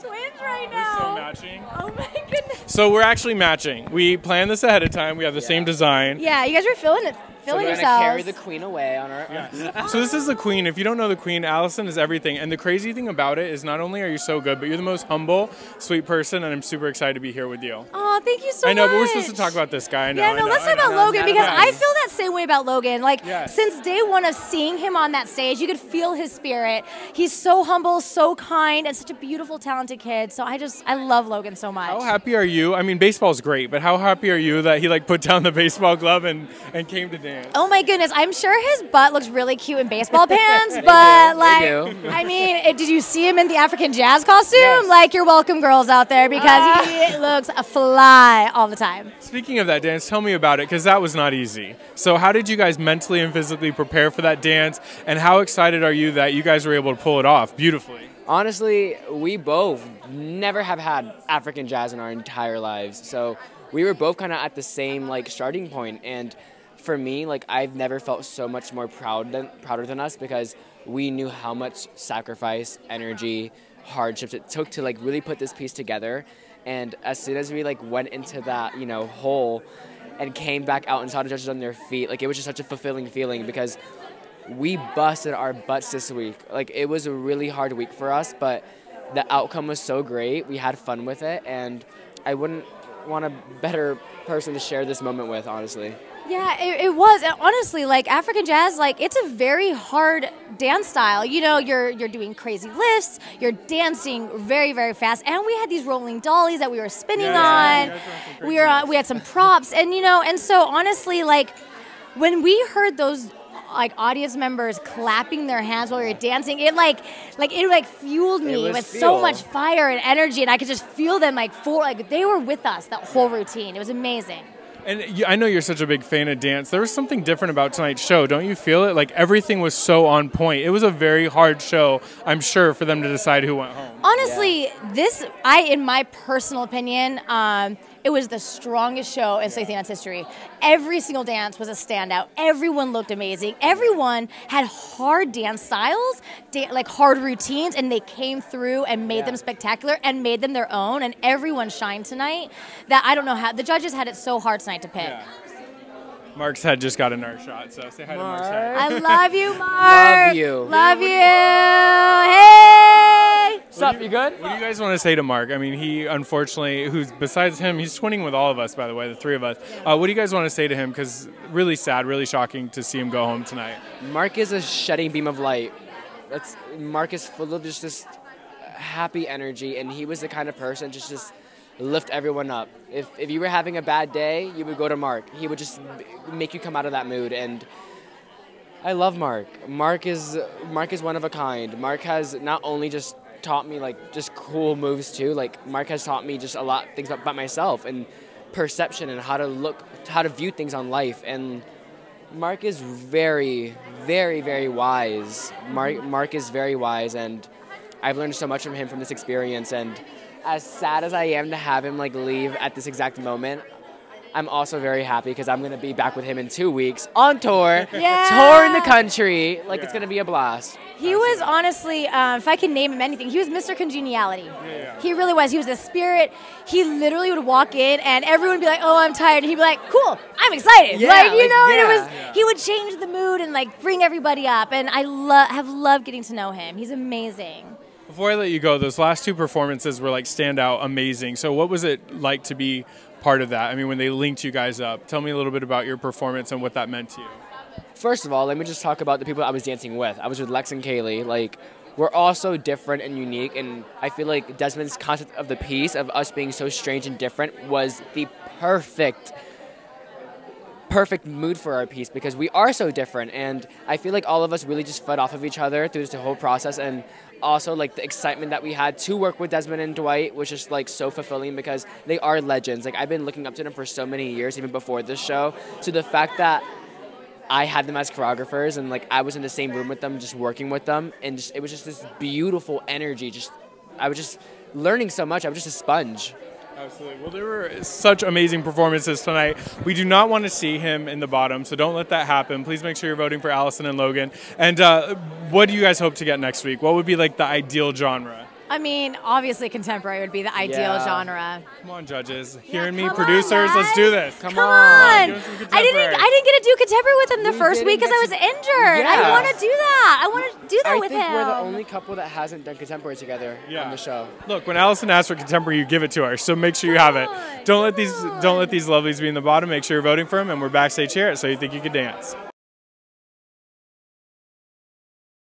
twins right now. We're so matching. Oh my goodness. So we're actually matching. We planned this ahead of time. We have the same design. Yeah, you guys were feeling it. So we're yourselves. gonna carry the queen away on our. Yeah. So this is the queen. If you don't know the queen, Allison is everything. And the crazy thing about it is not only are you so good, but you're the most humble, sweet person, and I'm super excited to be here with you. Oh, thank you so much. I know, but we're supposed to talk about this guy. I know, yeah, no, let's talk about Logan because I feel that same way about Logan. Like, since day one of seeing him on that stage, you could feel his spirit. He's so humble, so kind, and such a beautiful, talented kid. So I love Logan so much. How happy are you? I mean, baseball's great, but how happy are you that he like put down the baseball glove and came to dance? Oh my goodness, I'm sure his butt looks really cute in baseball pants, but like, I mean, did you see him in the African jazz costume? Yes. Like, you're welcome, girls out there, because he looks a fly all the time. Speaking of that dance, tell me about it, because that was not easy. So how did you guys mentally and physically prepare for that dance, and how excited are you that you guys were able to pull it off beautifully? Honestly, we both never have had African jazz in our entire lives, so we were both kind of at the same like starting point, and for me, like, I've never felt so much more prouder than us because we knew how much sacrifice, energy, hardships it took to like really put this piece together. And as soon as we like went into that, you know, hole and came back out and saw the judges on their feet, like it was just such a fulfilling feeling because we busted our butts this week. Like, it was a really hard week for us, but the outcome was so great. We had fun with it, and I wouldn't want a better person to share this moment with, honestly. Yeah, it was. And honestly, like, African jazz, like, it's a very hard dance style. You know, you're doing crazy lifts, you're dancing very, very fast, and we had these rolling dollies that we were spinning on. We had some props, and you know, and so honestly, like, when we heard those like audience members clapping their hands while we were dancing, it fueled me with so much fire and energy, and I could just feel them like they were with us that whole routine. It was amazing. And I know you're such a big fan of dance. There was something different about tonight's show. Don't you feel it? Like, everything was so on point. It was a very hard show, I'm sure, for them to decide who went home. Honestly, in my personal opinion, it was the strongest show in SYTYCD Dance history. Every single dance was a standout. Everyone looked amazing. Everyone had hard dance styles, like hard routines, and they came through and made them spectacular and made them their own, and everyone shined tonight. That I don't know how. The judges had it so hard tonight to pick. Yeah. Mark's head just got another shot, so say hi to Mark's head. I love you, Mark. Love you. Love you. Hey. What's up, you good? What do you guys want to say to Mark? I mean, he unfortunately, besides him, he's twinning with all of us, by the way, the three of us. What do you guys want to say to him? Because really sad, really shocking to see him go home tonight. Mark is a shedding beam of light. Mark is full of just this happy energy, and he was the kind of person just lift everyone up. If you were having a bad day, you would go to Mark. He would just make you come out of that mood, and I love Mark. Mark is one of a kind. Mark has not only just taught me like just cool moves too, like Mark has taught me just a lot of things about myself and perception and how to view things on life, and Mark is very, very, very wise. Mark is very wise, and I've learned so much from him from this experience, and as sad as I am to have him like leave at this exact moment, I'm also very happy because I'm going to be back with him in 2 weeks on tour, touring the country. Like, it's going to be a blast. He was honestly, if I can name him anything, he was Mr. Congeniality. He really was. He was a spirit. He literally would walk in and everyone would be like, oh, I'm tired. And he'd be like, cool, I'm excited. He would change the mood and like bring everybody up. And I have loved getting to know him. He's amazing. Before I let you go, those last two performances were like standout, amazing. So what was it like to be part of that? I mean, when they linked you guys up, tell me a little bit about your performance and what that meant to you. First of all, let me just talk about the people I was dancing with. I was with Lex and Kaylee. Like, we're all so different and unique, and I feel like Desmond's concept of the piece, of us being so strange and different, was the perfect mood for our piece because we are so different, and I feel like all of us really just fed off of each other through this whole process, and also like the excitement that we had to work with Desmond and Dwight was just like so fulfilling because they are legends. Like, I've been looking up to them for so many years, even before this show. So the fact that I had them as choreographers and like I was in the same room with them, just working with them, and it was just this beautiful energy. I was just learning so much. I was just a sponge. Absolutely. Well, there were such amazing performances tonight. We do not want to see him in the bottom, so don't let that happen. Please make sure you're voting for Allison and Logan. And what do you guys hope to get next week? What would be like the ideal genre? I mean, obviously contemporary would be the ideal genre. Come on, judges. Hearing me, come on, producers, let's guys. do this. Come Give on. us some I didn't get to do contemporary with him the first didn't week because get I was to- injured. I Yeah. want to do that. I want to do that I with think him. we're the only couple that hasn't done contemporary together on the show. Look, when Allison asks for contemporary, you give it to her. So make sure you have it. Don't let these lovelies be in the bottom. Make sure you're voting for him. And we're backstage here at So You Think You Could Dance.